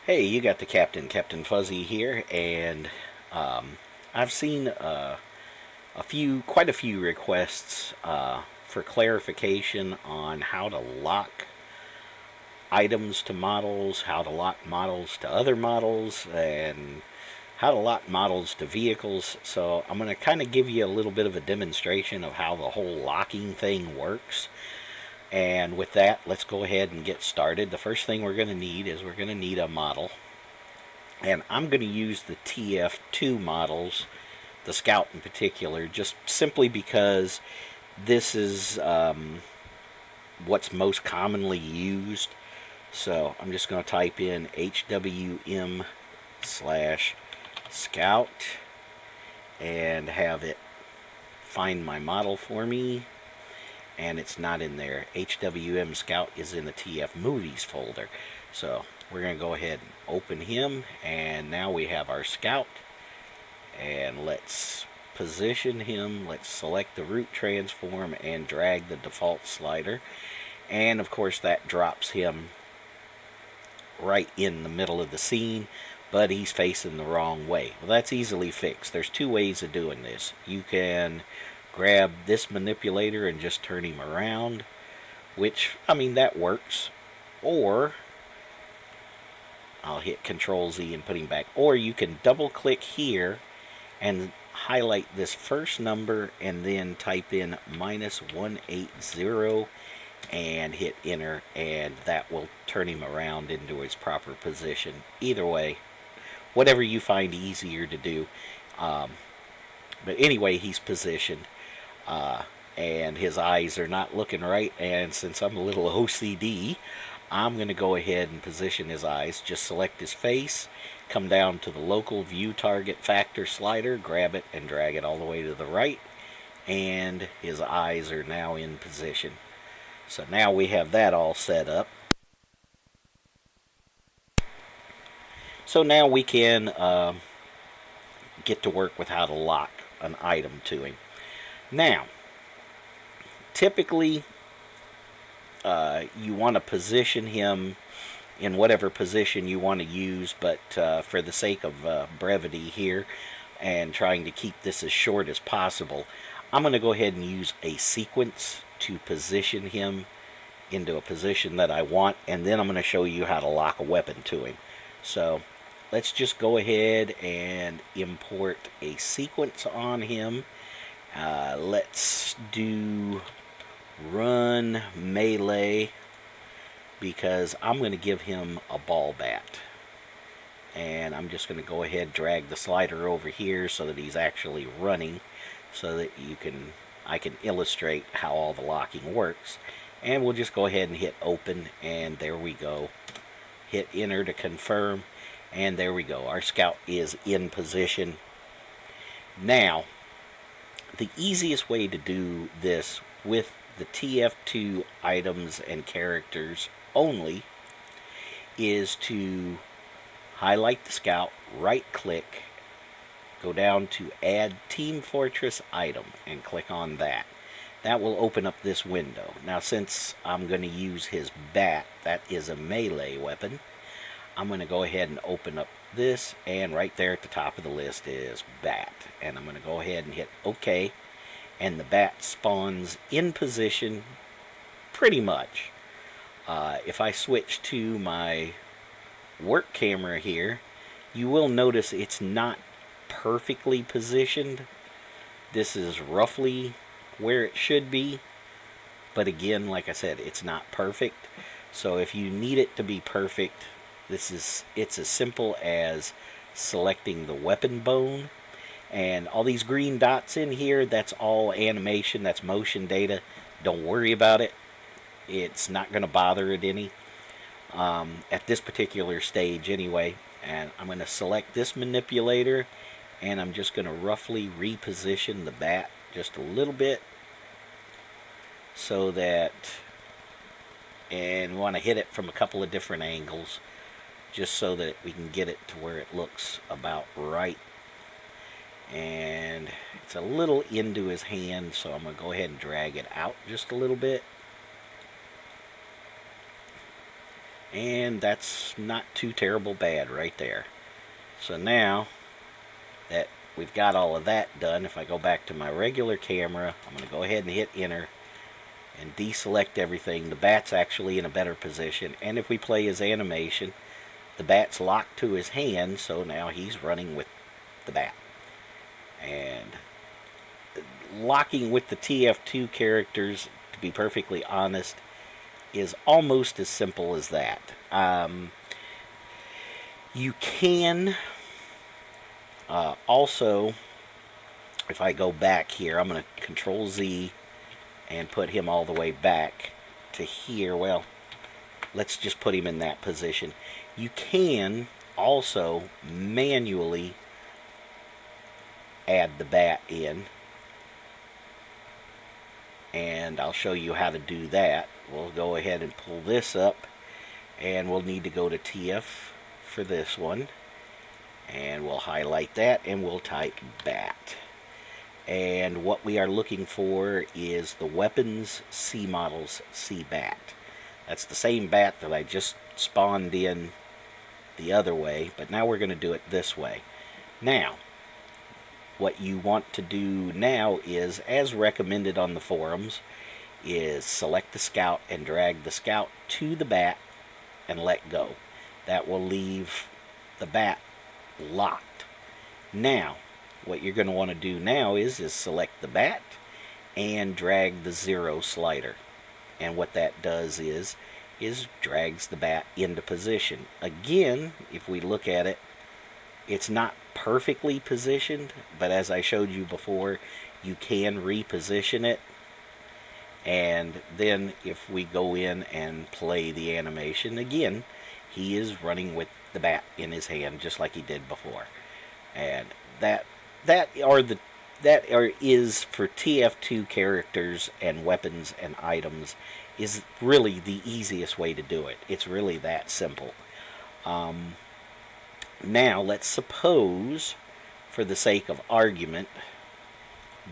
Hey, you got the Captain Fuzzy here, and um, I've seen quite a few requests for clarification on how to lock items to models, how to lock models to other models, and how to lock models to vehicles. So I'm going to kind of give you a little bit of a demonstration of how the whole locking thing works. And with that, let's go ahead and get started. The first thing we're going to need is we're going to need a model. And I'm going to use the TF2 models, the Scout in particular, just simply because this is what's most commonly used. So I'm just going to type in HWM slash Scout and have it find my model for me. And it's not in there. HWM Scout is in the TF Movies folder. So we're going to go ahead and open him, and now we have our Scout. And let's position him. Let's select the root transform and drag the default slider. And of course that drops him right in the middle of the scene, but he's facing the wrong way. Well, that's easily fixed. There's two ways of doing this. You can grab this manipulator and just turn him around, which, I mean, that works. Or I'll hit Control Z and put him back. Or you can double click here and highlight this first number and then type in -180 and hit enter, and that will turn him around into his proper position. Either way, whatever you find easier to do. But anyway, he's positioned. And his eyes are not looking right, and since I'm a little OCD, I'm going to go ahead and position his eyes. Just select his face, come down to the local view target factor slider, grab it and drag it all the way to the right, and his eyes are now in position. So now we have that all set up. So now we can get to work with how to lock an item to him. Now, typically, you want to position him in whatever position you want to use, but for the sake of brevity here and trying to keep this as short as possible, I'm going to go ahead and use a sequence to position him into a position that I want, and then I'm going to show you how to lock a weapon to him. So let's just go ahead and import a sequence on him. Let's do run melee, because I'm going to give him a ball bat. And I'm just going to go ahead and drag the slider over here so that he's actually running, so that I can illustrate how all the locking works. And we'll just go ahead and hit open, and there we go. Hit enter to confirm, and there we go. Our Scout is in position. Now, the easiest way to do this with the TF2 items and characters only is to highlight the Scout, right click, go down to add Team Fortress item and click on that. That will open up this window. Now, since I'm going to use his bat, that is a melee weapon, I'm going to go ahead and open up this, and right there at the top of the list is bat. And I'm going to go ahead and hit OK, and the bat spawns in position pretty much. If I switch to my work camera here, you will notice it's not perfectly positioned. This is roughly where it should be, but again, like I said, it's not perfect. So if you need it to be perfect, it's as simple as selecting the weapon bone, and all these green dots in here, that's all animation, that's motion data. Don't worry about it. It's not going to bother it any at this particular stage anyway. And I'm going to select this manipulator, and I'm just going to roughly reposition the bat just a little bit, so that, and we want to hit it from a couple of different angles just so that we can get it to where it looks about right. And it's a little into his hand, so I'm going to go ahead and drag it out just a little bit. And that's not too terrible bad right there. So now that we've got all of that done, if I go back to my regular camera, I'm going to go ahead and hit enter and deselect everything. The bat's actually in a better position, and if we play his animation, the bat's locked to his hand, so now he's running with the bat. And locking with the TF2 characters, to be perfectly honest, is almost as simple as that. You can also, if I go back here, I'm going to Control Z and put him all the way back to here. Well, let's just put him in that position. You can also manually add the bat in, and I'll show you how to do that. We'll go ahead and pull this up, and we'll need to go to TF for this one, and we'll highlight that and we'll type bat. And what we are looking for is the weapons C models C bat. That's the same bat that I just spawned in the other way, but now we're going to do it this way. Now, what you want to do now is, as recommended on the forums, is select the scout and drag the scout to the bat and let go. That will leave the bat locked. Now, what you're going to want to do now is select the bat and drag the 0 slider. And what that does is drags the bat into position. Again, if we look at it, it's not perfectly positioned, but as I showed you before, you can reposition it. And then if we go in and play the animation again, he is running with the bat in his hand just like he did before. And is for TF2 characters and weapons and items is really the easiest way to do it. It's really that simple. Now let's suppose, for the sake of argument,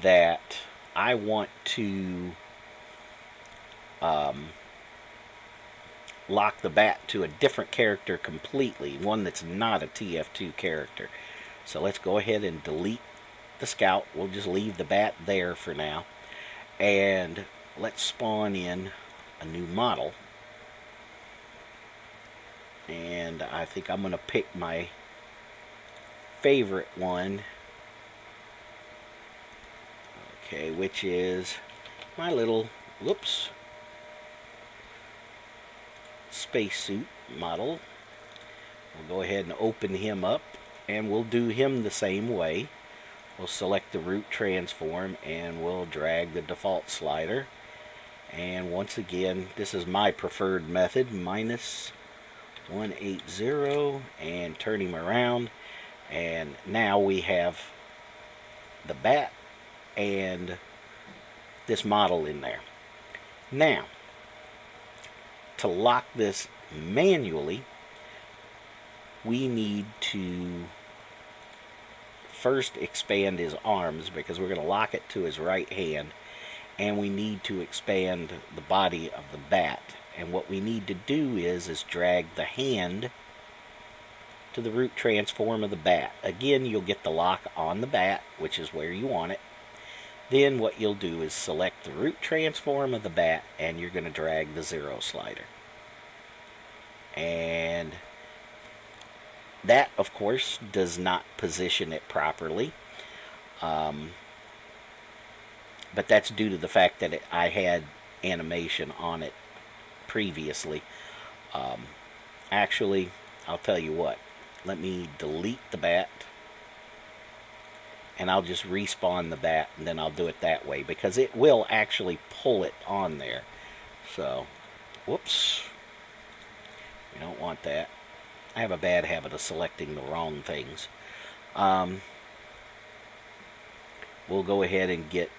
that I want to lock the bat to a different character completely, one that's not a TF2 character. So let's go ahead and delete the scout. We'll just leave the bat there for now. And let's spawn in a new model. And I think I'm going to pick my favorite one. Okay, which is my little, whoops, spacesuit model. We'll go ahead and open him up, and we'll do him the same way. We'll select the root transform, and we'll drag the default slider. And once again, this is my preferred method, -180, and turn him around. And now we have the bat and this model in there. Now, to lock this manually, we need to first expand his arms, because we're going to lock it to his right hand, and we need to expand the body of the bat. And what we need to do is drag the hand to the root transform of the bat. Again, you'll get the lock on the bat, which is where you want it. Then what you'll do is select the root transform of the bat, and you're going to drag the 0 slider. And that, of course, does not position it properly. But that's due to the fact that I had animation on it previously. Actually, I'll tell you what. Let me delete the bat, and I'll just respawn the bat, and then I'll do it that way, because it will actually pull it on there. So, whoops. We don't want that. I have a bad habit of selecting the wrong things. We'll go ahead and get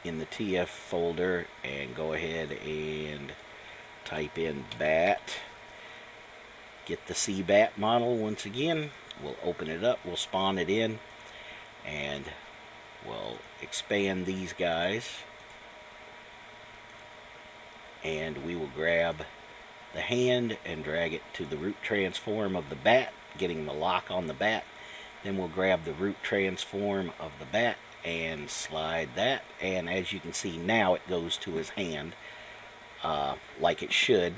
in the TF folder and go ahead and type in bat. Get the CBAT model once again. We'll open it up, we'll spawn it in, and we'll expand these guys, and we will grab the hand and drag it to the root transform of the bat, getting the lock on the bat. Then we'll grab the root transform of the bat and slide that, and as you can see now it goes to his hand like it should.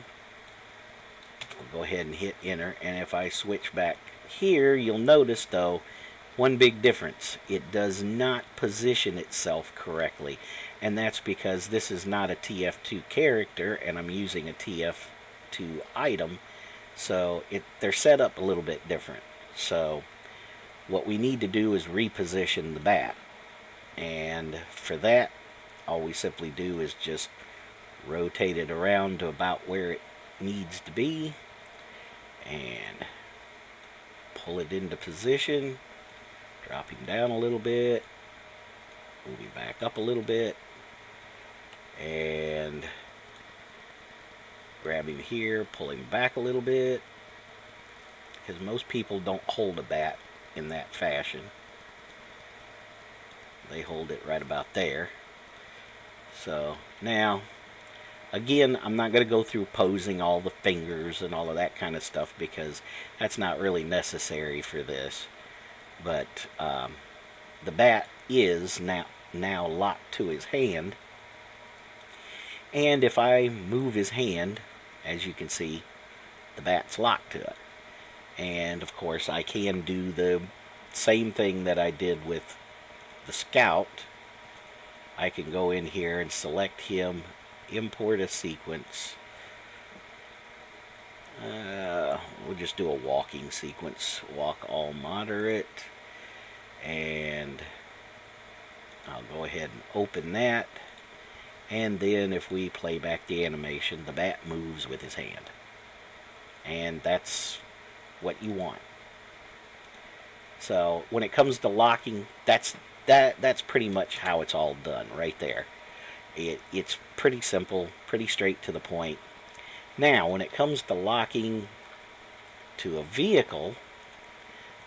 I'll go ahead and hit enter, and if I switch back here, you'll notice though one big difference: it does not position itself correctly, and that's because this is not a TF2 character and I'm using a TF2 item, so they're set up a little bit different. So what we need to do is reposition the bat, and for that all we simply do is just rotate it around to about where it needs to be and pull it into position, drop him down a little bit, move him back up a little bit, and grab him here, pull him back a little bit, because most people don't hold a bat in that fashion. They hold it right about there. So now, again, I'm not going to go through posing all the fingers and all of that kind of stuff because that's not really necessary for this. But the bat is now locked to his hand. And if I move his hand, as you can see, the bat's locked to it. And of course I can do the same thing that I did with the scout. I can go in here and select him, import a sequence. We'll just do a walking sequence, walk all moderate, and I'll go ahead and open that. And then if we play back the animation, the bat moves with his hand, and that's what you want. So when it comes to locking, that's pretty much how it's all done right there. It's pretty simple, pretty straight to the point. Now when it comes to locking to a vehicle,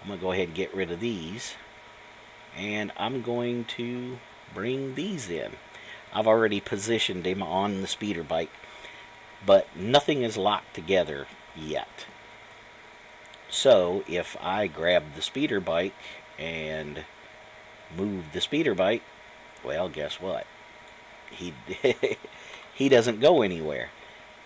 I'm going to go ahead and get rid of these, and I'm going to bring these in. I've already positioned him on the speeder bike, but nothing is locked together yet. So if I grab the speeder bike and move the speeder bike, well, guess what? He doesn't go anywhere.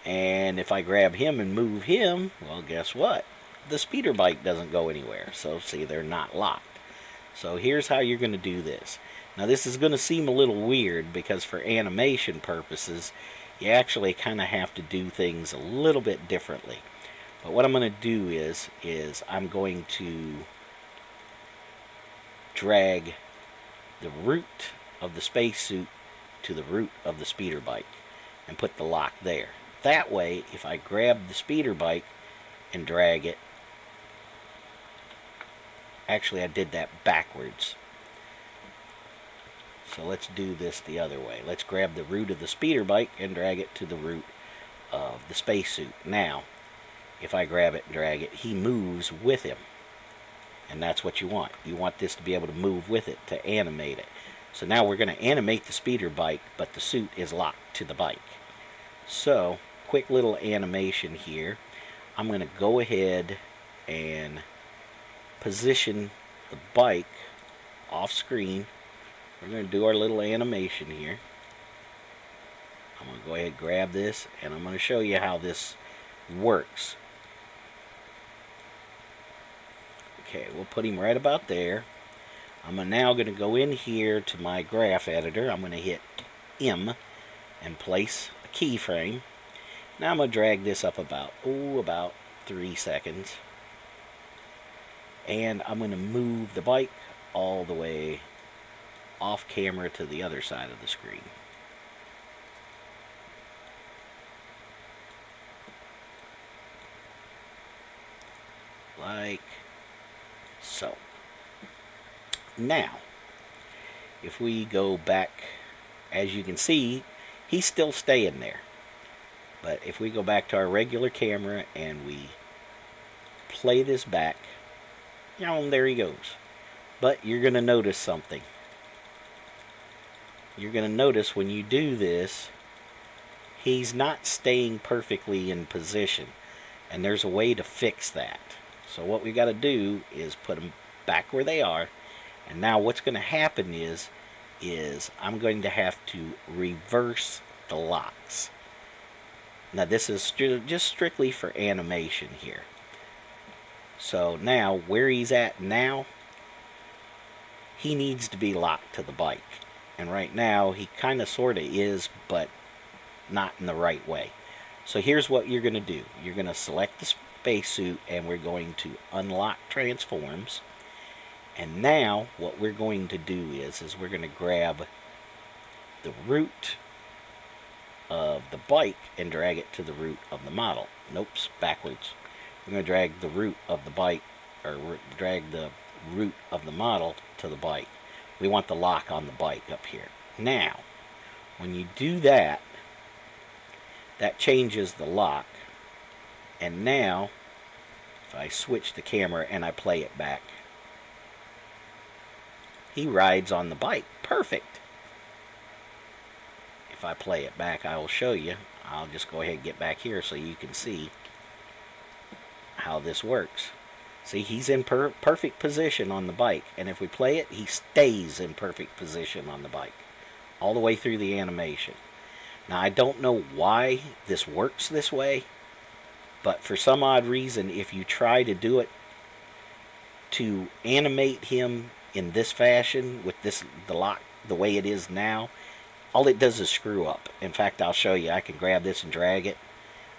And if I grab him and move him, well, guess what? The speeder bike doesn't go anywhere. So see, they're not locked. So here's how you're going to do this. Now this is going to seem a little weird because for animation purposes, you actually kind of have to do things a little bit differently. But what I'm going to do is I'm going to drag the root of the spacesuit to the root of the speeder bike and put the lock there. That way, if I grab the speeder bike and drag it, actually I did that backwards. So let's do this the other way. Let's grab the root of the speeder bike and drag it to the root of the spacesuit. Now, if I grab it and drag it, he moves with him. And that's what you want. You want this to be able to move with it, to animate it. So now we're going to animate the speeder bike, but the suit is locked to the bike. So, quick little animation here. I'm going to go ahead and position the bike off screen. We're going to do our little animation here. I'm going to go ahead and grab this, and I'm going to show you how this works. Okay, we'll put him right about there. I'm now going to go in here to my graph editor. I'm going to hit M and place a keyframe. Now I'm going to drag this up about 3 seconds. And I'm going to move the bike all the way off camera to the other side of the screen. Like so. Now, if we go back, as you can see, he's still staying there. But if we go back to our regular camera and we play this back, there he goes. But you're going to notice something. You're going to notice when you do this, he's not staying perfectly in position, and there's a way to fix that. So what we got to do is put them back where they are, and now what's going to happen is I'm going to have to reverse the locks. Now this is just strictly for animation here. So now where he's at now, he needs to be locked to the bike. And right now he kind of sort of is, but not in the right way. So here's what you're going to do. You're going to select the spacesuit, and we're going to unlock transforms. And now what we're going to do is we're going to grab the root of the bike and drag it to the root of the model. Nope, backwards. We're going to drag the root of the bike, or drag the root of the model to the bike. We want the lock on the bike up here. Now, when you do that, that changes the lock. And now, if I switch the camera and I play it back, he rides on the bike. Perfect. If I play it back, I will show you. I'll just go ahead and get back here so you can see how this works. See, he's in perfect position on the bike, and if we play it, he stays in perfect position on the bike all the way through the animation. Now, I don't know why this works this way, but for some odd reason, if you try to do it to animate him in this fashion with the lock the way it is now, all it does is screw up. In fact, I'll show you. I can grab this and drag it,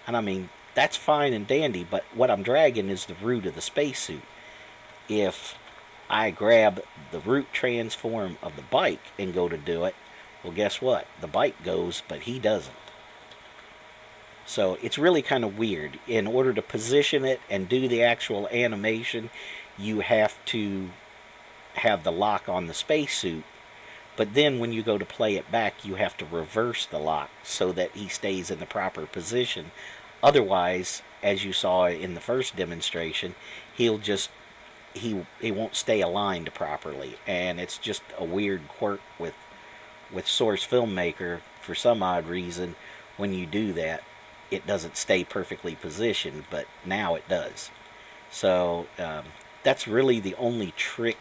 and I mean, that's fine and dandy, but what I'm dragging is the root of the spacesuit. If I grab the root transform of the bike and go to do it, well, guess what? The bike goes, but he doesn't. So it's really kind of weird. In order to position it and do the actual animation, you have to have the lock on the spacesuit. But then when you go to play it back, you have to reverse the lock so that he stays in the proper position. Otherwise, as you saw in the first demonstration, he won't stay aligned properly, and it's just a weird quirk with Source Filmmaker. For some odd reason, when you do that, it doesn't stay perfectly positioned, but now it does. So that's really the only trick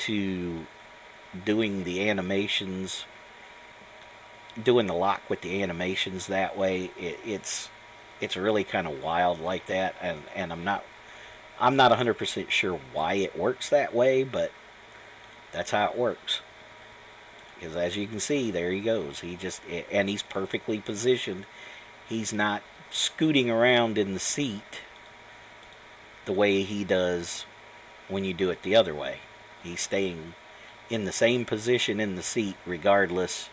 to doing the animations, doing the lock with the animations that way. It's really kind of wild like that, and I'm not 100% sure why it works that way, but that's how it works. Because as you can see, there he goes. And he's perfectly positioned. He's not scooting around in the seat the way he does when you do it the other way. He's staying in the same position in the seat regardless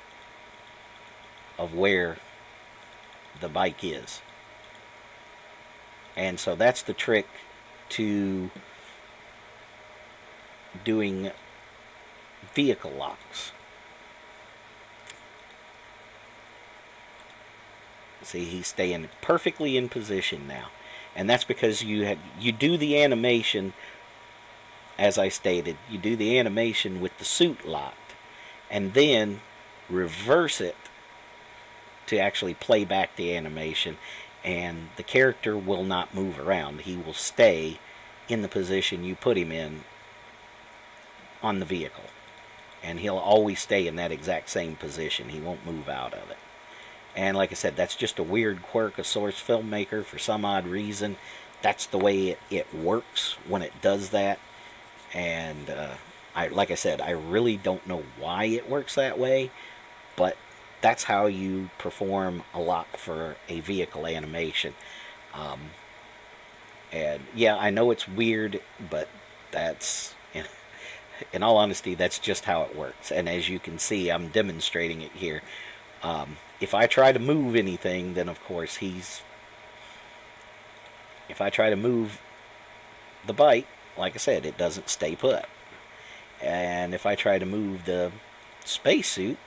of where the bike is. And so that's the trick to doing vehicle locks. See, he's staying perfectly in position now. And that's because you do the animation, as I stated, you do the animation with the suit locked, and then reverse it to actually play back the animation, and the character will not move around. He will stay in the position you put him in on the vehicle, and he'll always stay in that exact same position. He won't move out of it. And like I said, that's just a weird quirk of Source Filmmaker. For some odd reason, that's the way it works when it does that. And like I said, I really don't know why it works that way, but that's how you perform a lock for a vehicle animation. And yeah, I know it's weird, but that's, in all honesty, that's just how it works. And as you can see, I'm demonstrating it here. If I try to move anything, then of course if I try to move the bike, like I said, it doesn't stay put. And if I try to move the spacesuit,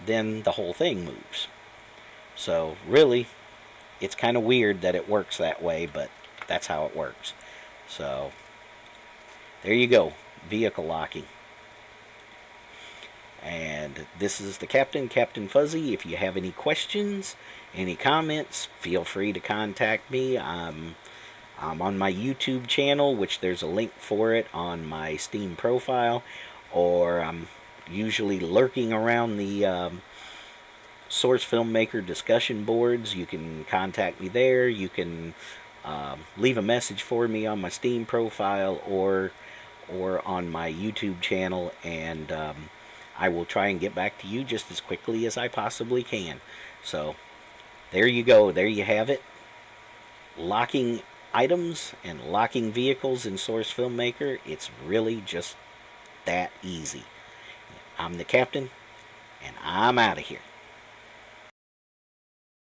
then the whole thing moves. So really, it's kind of weird that it works that way, but that's how it works. So there you go, vehicle locking. And this is the Captain, Captain Fuzzy. If you have any questions, any comments, feel free to contact me. I'm on my YouTube channel, which there's a link for it on my Steam profile, or I'm usually lurking around the Source Filmmaker discussion boards. You can contact me there. You can leave a message for me on my Steam profile or on my YouTube channel, and I will try and get back to you just as quickly as I possibly can. So there you go. There you have it. Locking items and locking vehicles in Source Filmmaker. It's really just that easy. I'm the Captain, and I'm out of here.